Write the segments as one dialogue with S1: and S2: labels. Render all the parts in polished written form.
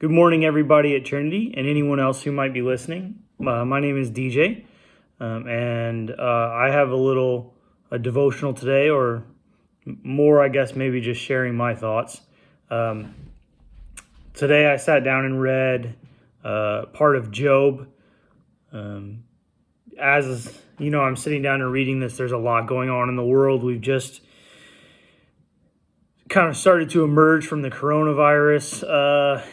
S1: Good morning, everybody at Trinity, and anyone else who might be listening. My name is DJ, and I have a devotional today, or more, I guess, maybe just sharing my thoughts. Um, Today, I sat down and read part of Job. As you know, I'm sitting down and reading this. There's a lot going on in the world. We've just kind of started to emerge from the coronavirus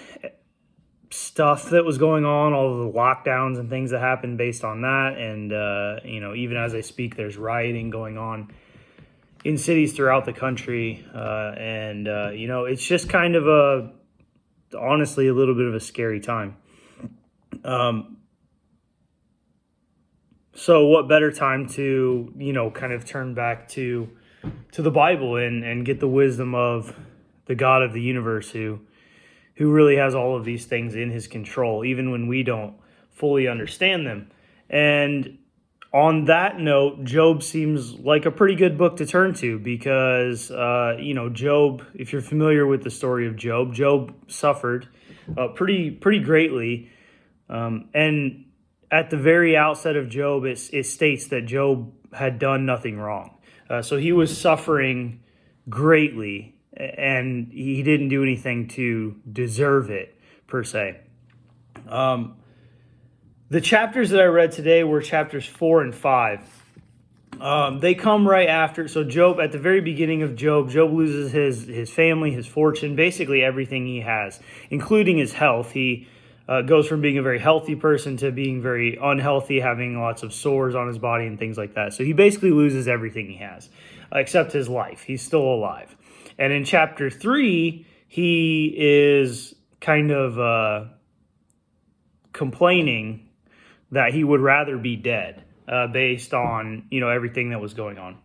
S1: stuff that was going on, all of the lockdowns and things that happened based on that. And, even as I speak, there's rioting going on in cities throughout the country. It's just kind of honestly, a little bit of a scary time. So what better time to, kind of turn back to the Bible and get the wisdom of the God of the universe who really has all of these things in his control, even when we don't fully understand them. And on that note, Job seems like a pretty good book to turn to because, Job, if you're familiar with the story of Job, Job suffered pretty greatly. And at the very outset of Job, it states that Job had done nothing wrong. So he was suffering greatly, and he didn't do anything to deserve it, per se. The chapters that I read today were chapters 4 and 5. They come right after. So Job, at the very beginning of Job loses his family, his fortune, basically everything he has, including his health. He goes from being a very healthy person to being very unhealthy, having lots of sores on his body and things like that. So he basically loses everything he has, except his life. He's still alive. And in chapter 3, he is kind of complaining that he would rather be dead based on, everything that was going on.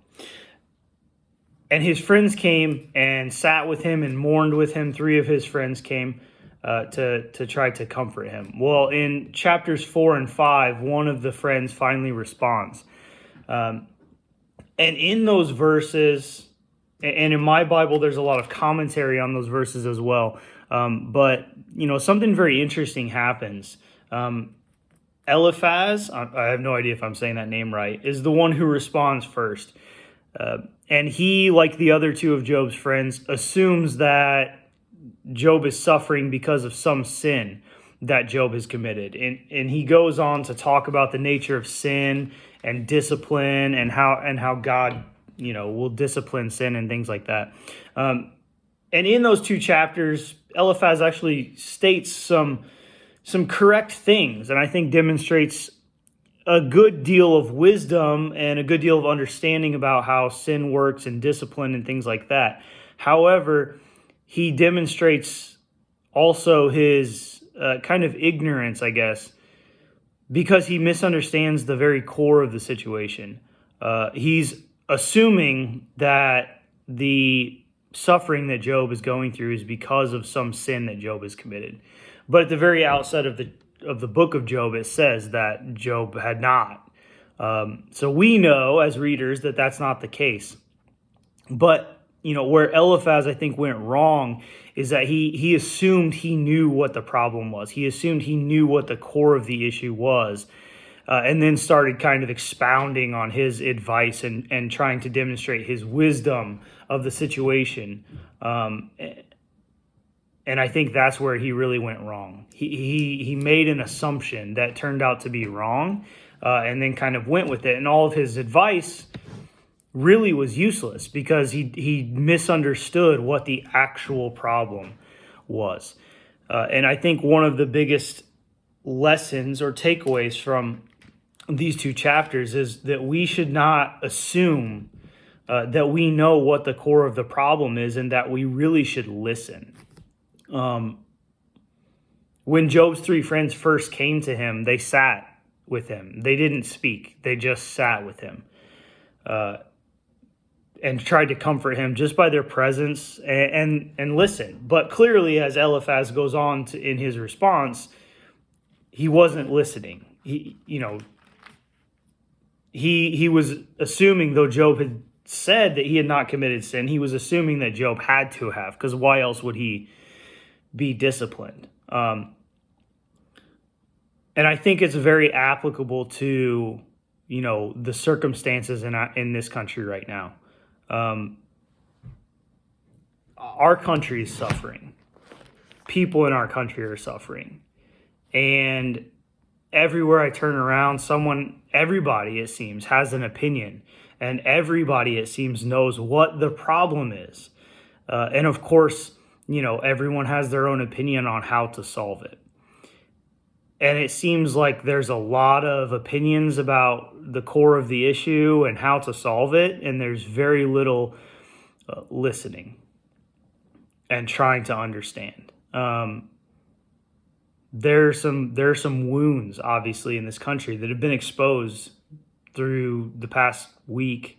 S1: And his friends came and sat with him and mourned with him. 3 of his friends came to try to comfort him. Well, in chapters 4 and 5, one of the friends finally responds. And in those verses, and in my Bible, there's a lot of commentary on those verses as well. But something very interesting happens. Eliphaz, I have no idea if I'm saying that name right, is the one who responds first. And he, like the other 2 of Job's friends, assumes that Job is suffering because of some sin that Job has committed. And he goes on to talk about the nature of sin and discipline and how God, will discipline sin and things like that. And in those 2 chapters, Eliphaz actually states some correct things, and I think demonstrates a good deal of wisdom and a good deal of understanding about how sin works and discipline and things like that. However, he demonstrates also his kind of ignorance, I guess, because he misunderstands the very core of the situation. He's assuming that the suffering that Job is going through is because of some sin that Job has committed. But at the very outset of the book of Job, it says that Job had not. So we know as readers that that's not the case. But where Eliphaz, I think, went wrong is that he assumed he knew what the problem was. He assumed he knew what the core of the issue was, and then started kind of expounding on his advice and trying to demonstrate his wisdom of the situation. And I think that's where he really went wrong. He made an assumption that turned out to be wrong, and then kind of went with it. And all of his advice really was useless because he misunderstood what the actual problem was. And I think one of the biggest lessons or takeaways from these 2 chapters is that we should not assume that we know what the core of the problem is, and that we really should listen. When Job's 3 friends first came to him, they sat with him. They didn't speak. They just sat with him and tried to comfort him just by their presence and listen. But clearly, as Eliphaz goes on in his response, he wasn't listening. He was assuming, though Job had said that he had not committed sin, he was assuming that Job had to have, because why else would he be disciplined. And I think it's very applicable to, the circumstances in this country right now. Our country is suffering. People in our country are suffering. And everywhere I turn around, everybody, it seems, has an opinion. And everybody, it seems, knows what the problem is. And of course, everyone has their own opinion on how to solve it. And it seems like there's a lot of opinions about the core of the issue and how to solve it. And there's very little listening and trying to understand. There are some wounds, obviously, in this country that have been exposed through the past week,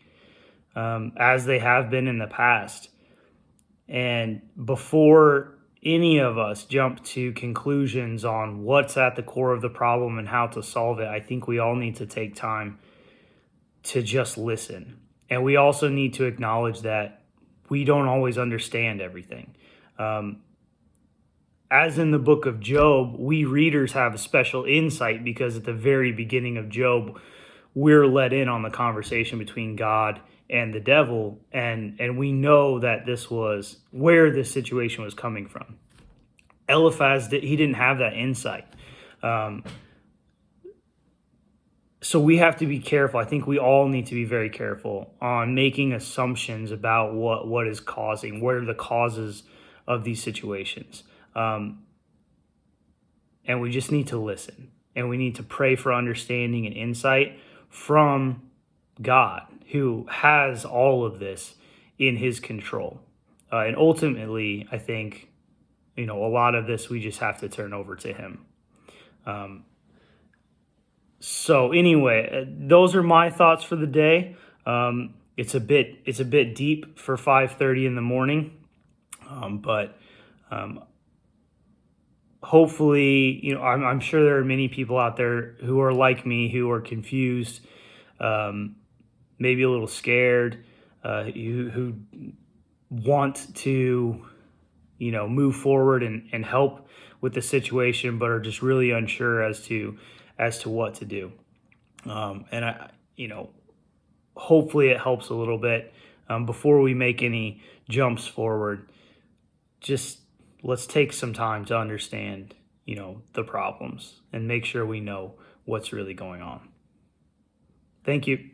S1: as they have been in the past. And before any of us jump to conclusions on what's at the core of the problem and how to solve it, I think we all need to take time to just listen. And we also need to acknowledge that we don't always understand everything. As in the book of Job, we readers have a special insight because at the very beginning of Job, we're let in on the conversation between God and the devil, and we know that this was where this situation was coming from. Eliphaz, he didn't have that insight. So we have to be careful. I think we all need to be very careful on making assumptions about what is causing, what are the causes of these situations. And we just need to listen, and we need to pray for understanding and insight from God, who has all of this in his control. And ultimately, I think, a lot of this we just have to turn over to him. So anyway, those are my thoughts for the day. It's a bit deep for 5:30 in the morning, but hopefully, I'm sure there are many people out there who are like me, who are confused, maybe a little scared, who want to, move forward and help with the situation, but are just really unsure as to what to do. And hopefully it helps a little bit. Before we make any jumps forward, just let's take some time to understand, the problems and make sure we know what's really going on. Thank you.